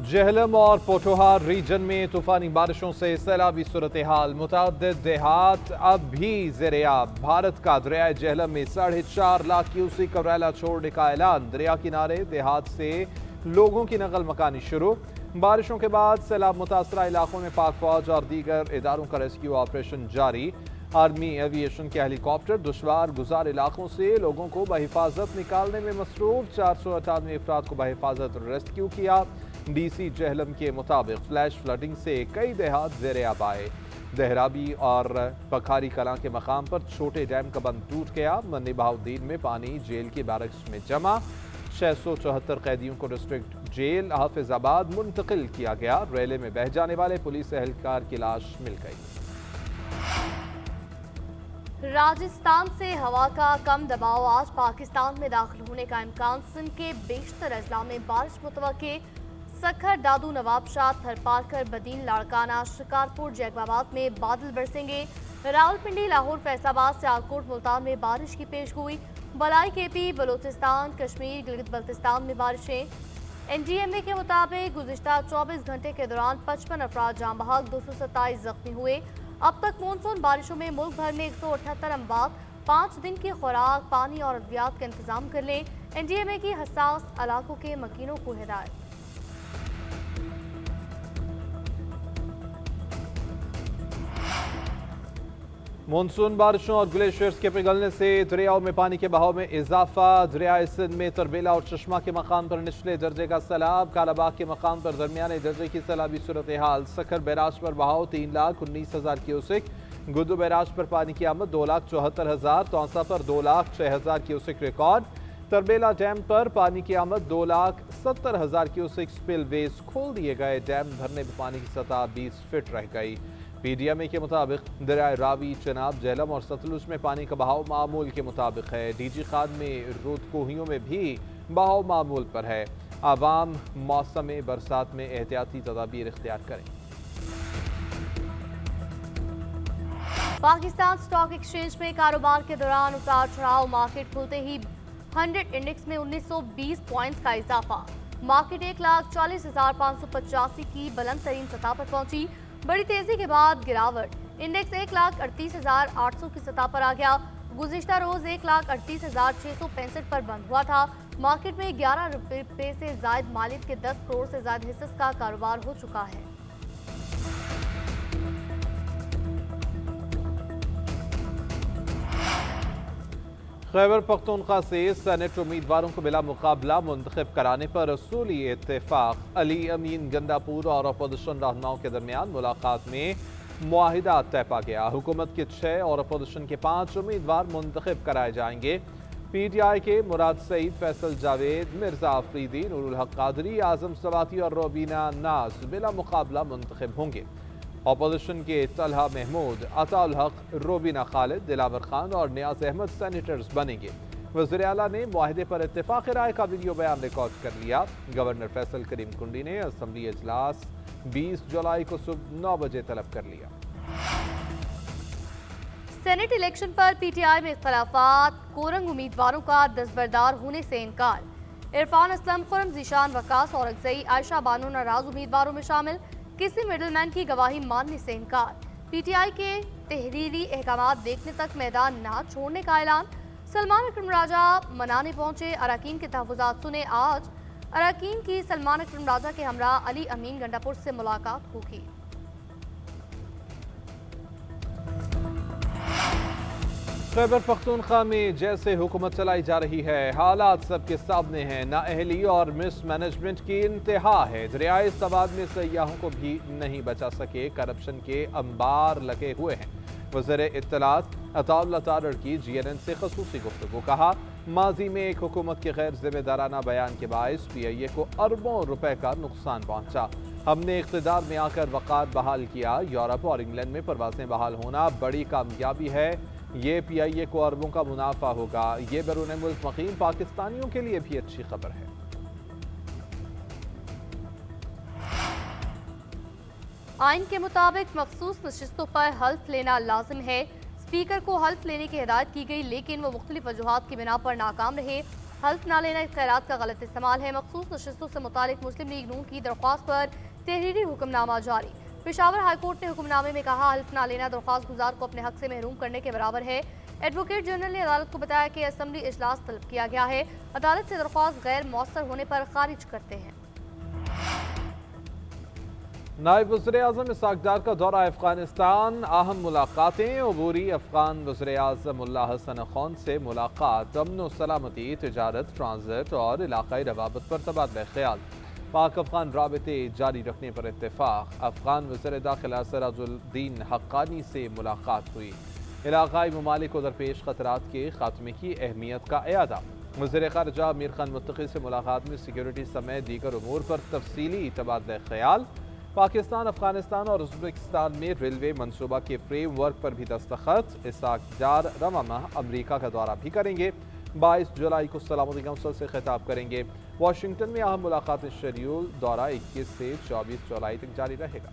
जेहलम और पोठोहार रीजन में तूफानी बारिशों से सैलाबी सूरत हाल। मुतअद्दिद देहात अब भी ज़ेर-ए-आब। भारत का दरिया जेहलम में 4.5 लाख क्यूसेक कवरेला छोड़ने का ऐलान। दरिया किनारे देहात से लोगों की नकल मकानी शुरू। बारिशों के बाद सैलाब मुतासरा इलाकों में पाक फौज और दीगर इदारों का रेस्क्यू ऑपरेशन जारी। आर्मी एविएशन के हेलीकॉप्टर दुश्वार गुजार इलाकों से लोगों को बहिफाजत निकालने में मसरूफ। 498 अफराद को बहिफाजत रेस्क्यू किया। डीसी जेहलम के मुताबिक फ्लैश फ्लडिंग से कई देहात ज़ेर-ए-आब आए। देहराबी और पखारी कलां के मकाम पर छोटे डैम का बंद टूट गया। मन्नी बहाउद्दीन में पानी जेल की बैरक्स में जमा। 674 कैदियों को डिस्ट्रिक्ट जेल हाफिजाबाद मुंतकिल किया गया। रेले में बह जाने वाले पुलिस एहलकार की लाश मिल गई। राजस्थान से हवा का कम दबाव आज पाकिस्तान में दाखिल होने का इम्कान। सिंध के बेशतर अजला में बारिश मुतवक्के। सखर, दादू, नवाबशाह, थरपारकर, बदीन, लाड़काना, शिकारपुर, जैकबाबाद में बादल बरसेंगे। रावलपिंडी, लाहौर, फैसलाबाद, सियालकोट, मुल्तान में बारिश की पेशगोई। बलाई, केपी, बलोचिस्तान, कश्मीर, गिलगित बल्तिस्तान में बारिशें। एनडीएमए के मुताबिक गुज़िश्ता 24 घंटे के दौरान 55 अफराद जाँ बहक, 227 जख्मी हुए। अब तक मानसून बारिशों में मुल्क भर में 178 अमवात। 5 दिन की खुराक, पानी और अद्वियात का इंतजाम कर लें। एनडीएमए की हसास इलाकों के मकीनों को हिदायत। मानसून बारिशों और ग्लेशियर्स के पिघलने से दरियाओं में पानी के बहाव में इजाफा। दरिया सिंध में तरबेला और चश्मा के मकाम पर निचले दर्जे का सैलाब। कालाबाग के मकाम पर दरमियाने दर्जे की सैलाबी सूरत हाल। सखर बैराज पर बहाव 3,19,000 क्यूसेक। गुद्दू बैराज पर पानी की आमद 2,74,000। तौसा पर 2,06,000 क्यूसेक रिकॉर्ड। तरबेला डैम पर पानी की आमद 2,70,000 क्यूसेक। स्पिलवेज खोल दिए गए। डैम भरने में पानी की सतह 20 फीट रह गई। पीडीएमए के मुताबिक दरिया रावी, चनाब, जेहलम और सतलुज में पानी का बहाव मामूल के मुताबिक है। डीजी खान में रूदकोहियों में भी बहाव मामूल पर है। आवाम मौसम बरसात में एहतियाती तदाबीर इख्तियार करें। पाकिस्तान स्टॉक एक्सचेंज में कारोबार के दौरान उतार चढ़ाव। मार्केट खुलते ही 100 इंडेक्स में 1920 पॉइंट्स का इजाफा। मार्केट 1,40,585 की बुलंद तरीन सतह पर पहुंची। बड़ी तेजी के बाद गिरावट। इंडेक्स 1,38,800 की सतह पर आ गया। गुज़िश्ता रोज 1,38,665 पर बंद हुआ था। मार्केट में 11 रुपये से जायद मालिक के 10 करोड़ से ज्यादा हिस्से का कारोबार हो चुका है। खैबर पख्तूनख्वा से सेनेट उम्मीदवारों को बिला मुकाबला मुंतखब कराने पर रसूली इत्तेफाक। अली अमीन गंडापुर और अपोजिशन रहनुमाओं के दरमियान मुलाकात में मुआहिदा तय पा गया। हुकूमत के 6 और अपोजिशन के 5 उम्मीदवार मुंतखब कराए जाएंगे। पीटीआई के मुराद सईद, फैसल जावेद, मिर्जा अफरीदी, नूरुल हक कादरी, आजम सवाती और रोबीना नाज बिला मुकाबला मुंतखब होंगे। अपोजिशन के तलहा महमूद, अताउल हक, रोबीना खालिद, दिलावर खान और नियाज अहमद सेनेटर्स बनेंगे। वज़ीर आला ने मुआहिदे पर इत्तेफाक राय का वीडियो बयान रिकॉर्ड कर लिया। गवर्नर फैसल करीम कुंडी ने असम्बली इजलास 20 जुलाई को सुबह 9 बजे तलब कर लिया। सेनेट इलेक्शन पर पीटीआई में इख्तलाफात। कोरंग उम्मीदवारों का दस्तबरदार होने से इनकार। इरफान असलम, खुरम ज़ीशान, वकास और अक्सई, आयशा बानो नाराज उम्मीदवारों में शामिल। किसी मिडलमैन की गवाही मानने से इनकार। पीटीआई के तहरीरी अहकामात देखने तक मैदान ना छोड़ने का ऐलान। सलमान अकरम राजा मनाने पहुंचे। अरकान के तहफ़्फ़ुज़ात सुने। आज अरकान की सलमान अकरम राजा के हमरा अली अमीन गंडापुर से मुलाकात होगी। खैबर पख्तूनख्वा में जैसे हुकूमत चलाई जा रही है, हालात सबके सामने हैं। नाअहली और मिसमैनेजमेंट की इंतहा है। दरियाए सवाद में सयाहों को भी नहीं बचा सके। करप्शन के अंबार लगे हुए हैं। वज़ीर इत्तलात अताउल्लाह तारड़ की जीएनएन से खसूसी गुफ्तगू। कहा, माजी में एक हुकूमत के गैर जिम्मेदाराना बयान के बायस पीआईए को अरबों रुपए का नुकसान पहुंचा। हमने इक़्तिदार में आकर वक़ार बहाल किया। यूरोप और इंग्लैंड में परवासें बहाल होना बड़ी कामयाबी है। ये पीआईए को अरबों का मुनाफा होगा। ये बैरून मुल्क मुक़ीम पाकिस्तानियों के लिए भी अच्छी खबर है। आइन के मुताबिक मखसूस नशिस्तों पर हल्फ लेना लाजिम है। स्पीकर को हल्फ लेने की हिदायत की गई, लेकिन वो मुख्तलिफ वजूहात की बिना पर नाकाम रहे। हल्फ न लेना इख्तियारात का गलत इस्तेमाल है। मखसूस नशिस्तों से मुतालिक मुस्लिम लीग नून की दरख्वास्त पर तहरीरी हुक्मनामा जारी। पेशावर हाईकोर्ट ने हुक्मनामे में कहा, हल्फ न लेना दरख्वास्त गुजार को अपने हक से महरूम करने के बराबर है। एडवोकेट जनरल ने अदालत को बताया कि असम्बली इजलास तलब किया गया है। अदालत से दरख्वास्त गैर मौसर होने पर खारिज करते हैं। नायब वज़ीर-ए-आज़म इसहाक डार का दौरा अफगानिस्तान, अहम मुलाकातें। अबूरी अफगान वज़ीर-ए-आज़म मुल्ला हसन खान से मुलाकात, अमन सलामती, तिजारत, ट्रांजिट और इलाकाई रवाबत पर तबादला ख्याल। पाक अफगान राबते जारी रखने पर इत्तेफाक। अफगान वज़ीर दाखिला सिराजुद्दीन हक्कानी से मुलाकात हुई। इलाकाई ममालिक को दरपेश खतरात के खात्मे की अहमियत का इयादा। वज़ीर ख़ारिजा अमीर खान मुत्तक़ी से मुलाकात में सिक्योरिटी समेत दीगर उमूर पर तफसीली तबादला ख्याल। पाकिस्तान, अफगानिस्तान और उज़्बेकिस्तान में रेलवे मनसूबा के फ्रेमवर्क पर भी दस्तखत। इसहाक डार रवा माह अमरीका का दौरा भी करेंगे। 22 जुलाई को सलामती कौंसिल से खिताब करेंगे। वाशिंगटन में अहम मुलाकात शेड्यूल। दौरा 21 से 24 जुलाई तक जारी रहेगा।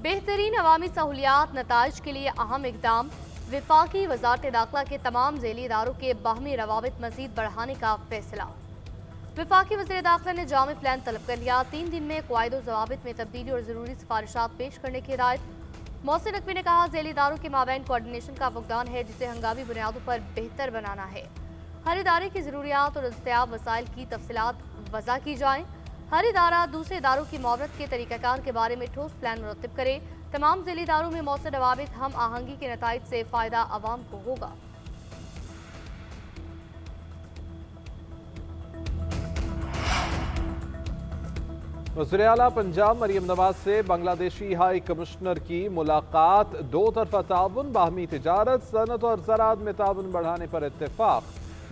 बेहतरीन अवामी सहूलियात नताइज के लिए अहम इकदाम। विफाकी वजारत दाखिला के तमाम झेली इदारों के बाहमी रवाबित मजीद बढ़ाने का फैसला। विफाकी वज़ीर दाखिला ने जामी प्लान तलब कर लिया। 3 दिन में क़वाइद ज़वाबित में तब्दीली और ज़रूरी सिफारिशात पेश करने की हिदायत। मोहसिन नकवी ने कहा, झेली इदारों के माबैन कोऑर्डिनेशन का फुकदान है, जिसे हंगामी बुनियादों पर बेहतर बनाना है। हर इदारे की ज़रूरियात और दस्तयाब वसाइल की तफसीलात वज़ा की जाएँ। हर इदारा दूसरे इदारों की मुआवरत के तरीक़ाकार के बारे में ठोस प्लान मुरतब करे। तमाम झेली इदारों में मौसर रवाबित हम आहंगी के नताइज से फ़ायदा आवाम को होगा। वज़ीर-ए-आला पंजाब मरियम नवाज से बांग्लादेशी हाई कमिश्नर की मुलाकात। 2 तरफ़ा ताउन, बाहमी तिजारत, सनत और ज़राअत में ताउन बढ़ाने पर इत्तेफाक।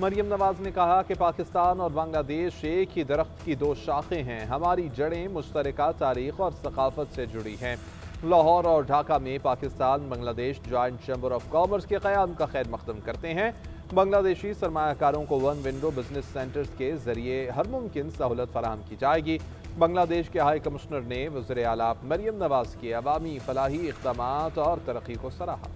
मरियम नवाज ने कहा कि पाकिस्तान और बांग्लादेश एक ही दरख्त की 2 शाखें हैं। हमारी जड़ें मुश्तरका तारीख और सकाफत से जुड़ी हैं। लाहौर और ढाका में Pakistan Bangladesh joint chamber of commerce के क़याम का खैर मकदम करते हैं। बांग्लादेशी सरमायाकारों को 1 विंडो बिजनेस सेंटर्स के जरिए हर मुमकिन सहूलत फराहम की जाएगी। बांग्लादेश के हाई कमिश्नर ने वज़ीर आला मरियम नवाज के अवामी फलाही इक़दामात और तरक्की को सराहा।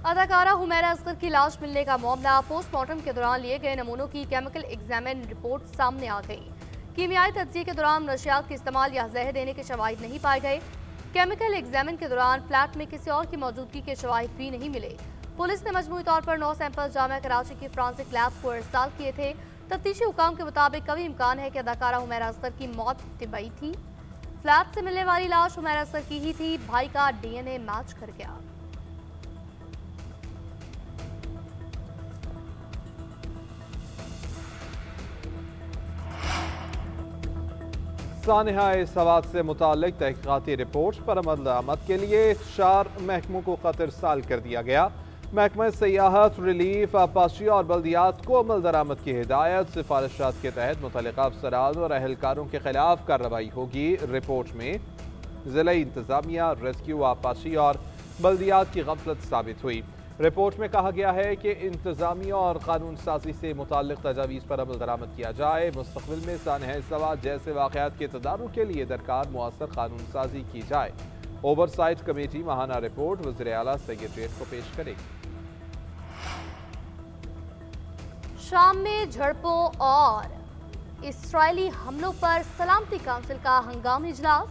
अदाकारा हुमैरा असगर की लाश मिलने का मामला। पोस्टमार्टम के दौरान लिए गए नमूनों की केमिकल एग्जामिन रिपोर्ट सामने आ गई। कीमियाई तज्ज़िये के दौरान नशियात के इस्तेमाल या जहर देने के शवाहिद नहीं पाए गए। केमिकल एग्जामिन के दौरान फ्लैट में किसी और की मौजूदगी के शवाहिद भी नहीं मिले। पुलिस ने मजमूई तौर पर 9 सैंपल जामिया कराची की फ्रांसिक लैब को इरसाल किए थे। तफ्तीशी हुकाम के मुताबिक कभी इम्कान है कि अदाकारा हुमैरा असगर की मौत तिबई थी। फ्लैट से मिलने वाली लाश हुमैरा असगर की ही थी। भाई का DNA मैच कर गया। सानिहा सवात से मुताल्लिक तहकीकाती रिपोर्ट पर अमल दरामद के लिए 4 महकमों को खत इरसाल कर दिया गया। महकमा सयाहत, रिलीफ, आपाशी और बल्दियात को अमल दरामद की हिदायत। सिफारिशात के तहत मुतल्लिका अफसरान और अहलकारों के खिलाफ कार्रवाई होगी। रिपोर्ट में ज़िला इंतजामिया, रेस्क्यू, आपाशी और बल्दियात की गफलत साबित हुई। रिपोर्ट में कहा गया है कि इंतजामिया और कानून साजी से मुताल्लिक तजावीज़ पर अमल दरामद किया जाए। मुस्तक़बिल में सानिहा सवात जैसे वाक़यात के तदारुक के लिए दरकार मुअस्सर कानून साजी की जाए। ओवरसाइट कमेटी माहाना रिपोर्ट वज़ीर आला सेक्रेटरीट को पेश करेगी। शाम में झड़पों और इसराइली हमलों पर सलामती काउंसिल का हंगामी इजलास।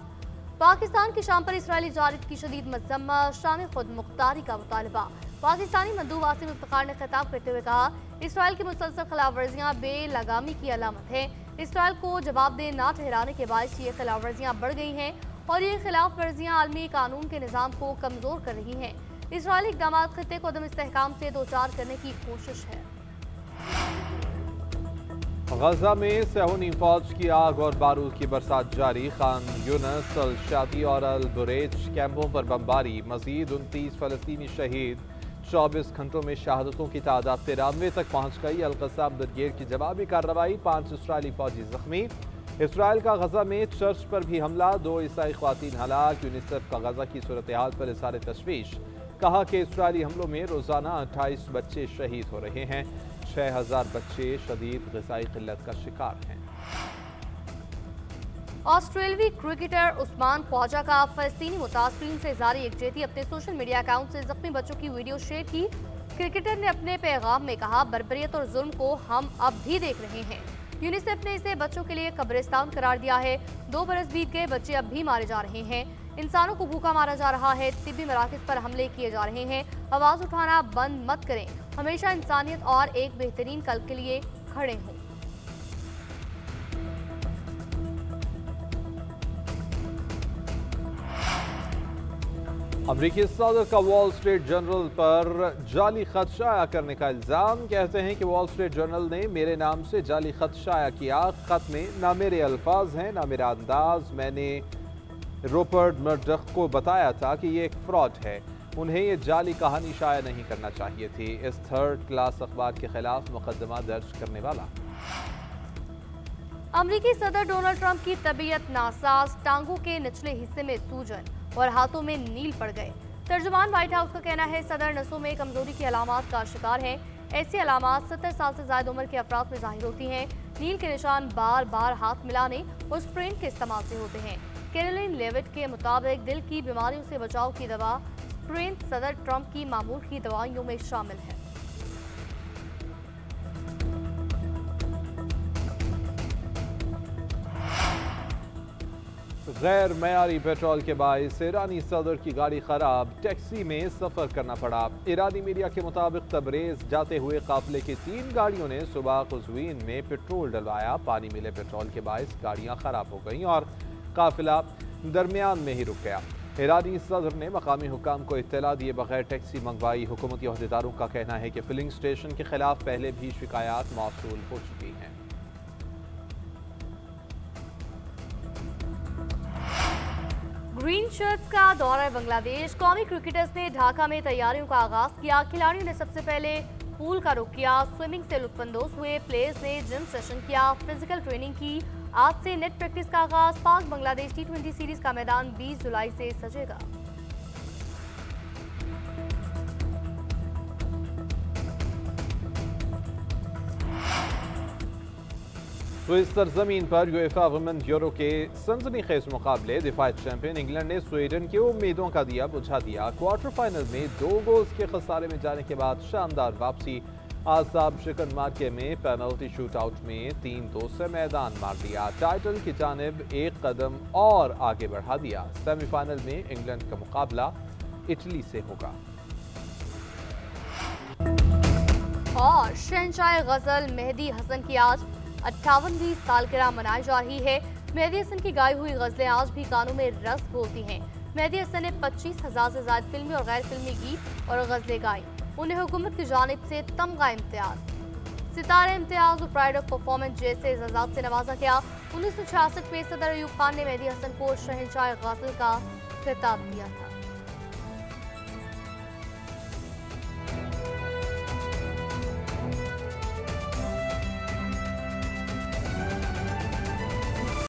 पाकिस्तान की शाम पर इसराइली जारिद की शदीद मज़म्मत। शामी खुद मुख्तारी का मुतालबा। पाकिस्तानी मंदूब आसिम इफ्तिखार ने खिताब करते हुए कहा, इसराइल की मुसलसल खिलाफ वर्जियाँ बेलगामी की अलामत है। इसराइल को जवाबदेह ना ठहराने के बायस ये खिलाफ वर्जियाँ बढ़ गई हैं और ये खिलाफ वर्जियाँ आलमी कानून के निज़ाम को कमज़ोर कर रही हैं। इसराइली इक़दाम खित्ते को अदम इस्तेहकाम से दो चार करने की कोशिश है। गजा में सहूनी फौज की आग और बारूद की बरसात जारी। खान यूनस, अल शादी और अल बुरेज कैंपों पर बमबारी। मजीद 29 फलस्तीनी शहीद। 24 घंटों में शहादतों की तादाद 93 तक पहुँच गई। अल कसाम ब्रिगेड की जवाबी कार्रवाई। 5 इसराइली फौजी जख्मी। इसराइल का गजा में चर्च पर भी हमला। 2 ईसाई ख्वातीन हलाक। यूनिसेफ का गजा की सूरत हाल पर इज़हार तशवीश। कहा कि इसराइली हमलों में रोजाना 28 बच्चे शहीद हो रहे हैं। 6000 बच्चे शदीद ग़िज़ाई क़िल्लत का शिकार हैं। ऑस्ट्रेलियावी क्रिकेटर उस्मान ख्वाजा का फलस्तीनी मुतासरीन से जारी यकजहती अपने सोशल मीडिया अकाउंट से जख्मी बच्चों की वीडियो शेयर की। क्रिकेटर ने अपने पैगाम में कहा, बर्बरियत और जुल्म को हम अब भी देख रहे हैं। यूनिसेफ ने इसे बच्चों के लिए कब्रिस्तान करार दिया है। 2 बरस बीत गए, बच्चे अब भी मारे जा रहे हैं। इंसानों को भूखा मारा जा रहा है। तिब्बी मराकज़ पर हमले किए जा रहे हैं। आवाज उठाना बंद मत करें। हमेशा इंसानियत और एक बेहतरीन कल के लिए खड़े हों। अमरीकी सदर का वॉल स्ट्रीट जर्नल पर जाली खत शाया करने का इल्जाम। कहते हैं कि वॉल स्ट्रीट जर्नल ने मेरे नाम से जाली खत शाया किया। खत में ना मेरे अल्फाज हैं ना मेरा अंदाज। मैंने रूपर्ट मर्डोख को बताया था कि ये एक फ्रॉड है। उन्हें ये जाली कहानी शाया नहीं करना चाहिए थी। इस 3rd क्लास अखबार के खिलाफ मुकदमा दर्ज करने वाला। अमरीकी सदर डोनाल्ड ट्रंप की तबीयत नासाज, टांगों के निचले हिस्से में सूजन और हाथों में नील पड़ गए। तर्जुमान व्हाइट हाउस का कहना है सदर नसों में कमजोरी की अलामात का शिकार है। ऐसी अलामात 70 साल से ज्यादा उम्र के अफराद में जाहिर होती हैं। नील के निशान बार बार हाथ मिलाने और स्प्रिंट के इस्तेमाल से होते हैं। कैरोलिन लेविट के मुताबिक दिल की बीमारियों से बचाव की दवा स्प्रिंट सदर ट्रंप की मामूल की दवाइयों में शामिल है। गैर मयारी पेट्रोल के बायस ईरानी सदर की गाड़ी खराब, टैक्सी में सफर करना पड़ा। ईरानी मीडिया के मुताबिक तबरेज जाते हुए काफिले की 3 गाड़ियों ने सुबह कुज़वीन में पेट्रोल डलवाया। पानी मिले पेट्रोल के बायस गाड़ियां खराब हो गईं और काफिला दरमियान में ही रुक गया। ईरानी सदर ने मकामी हुकाम को इत्तला दिए बगैर टैक्सी मंगवाई। हुकूमती अहदेदारों का कहना है कि फिलिंग स्टेशन के खिलाफ पहले भी शिकायत मौसूल हो चुकी हैं। ग्रीन शर्ट्स का दौरा बांग्लादेश। कौमी क्रिकेटर्स ने ढाका में तैयारियों का आगाज किया। खिलाड़ियों ने सबसे पहले पूल का रुख किया। स्विमिंग से लुत्फानंदोज हुए। प्लेयर्स ने जिम सेशन किया, फिजिकल ट्रेनिंग की। आज से नेट प्रैक्टिस का आगाज। पाक बांग्लादेश T20 सीरीज का मैदान 20 जुलाई से सजेगा। स्विस सरजमीन पर यूएफा वुमेन यूरो के सनसनीखेज मुकाबले दिफाई चैंपियन इंग्लैंड ने स्वीडन की उम्मीदों का दिया बुझा दिया। क्वार्टर फाइनल में 2 गोल्स के खसारे में जाने के बाद शानदार वापसी। आसाब शिकन मार्के में पेनल्टी शूट आउट में 3-2 से मैदान मार दिया। टाइटल की जानिब एक कदम और आगे बढ़ा दिया। सेमीफाइनल में इंग्लैंड का मुकाबला इटली से होगा। और शहंशाह गजल मेहदी हसन की आज 58वीं सालगिरह मनाई जा रही है। मेहदी हसन की गाई हुई गजलें आज भी कानों में रस घोलती हैं। मेहदी हसन ने 25,000 से ज्यादा फिल्मी और गैर फिल्मी गीत और गजलें गाई। उन्हें हुकूमत की जानिब से तमगा इम्तियाज, सितारे इम्तियाज और प्राइड ऑफ परफॉर्मेंस जैसे एजाजात से नवाजा गया। 1966 में सदर अयूब खान ने मेहदी हसन को शहंशाह गजल का खिताब दिया था।